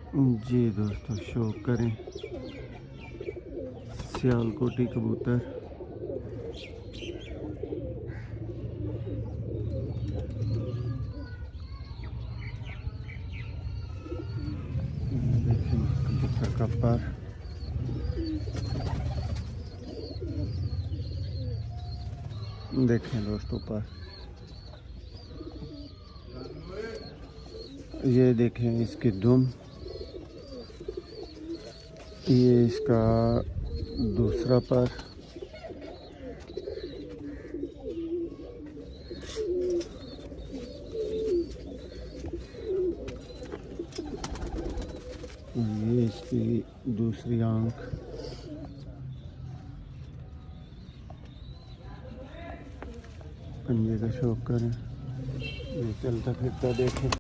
जी दोस्तों, शौक करें सियालकोटी कबूतर। देखें कबूतर का पर। देखें दोस्तों पर, ये देखें इसकी दुम। ये इसका दूसरा पर। ये इसकी दूसरी आंख। पंजे का शौक करें, ये चलता फिरता देखें।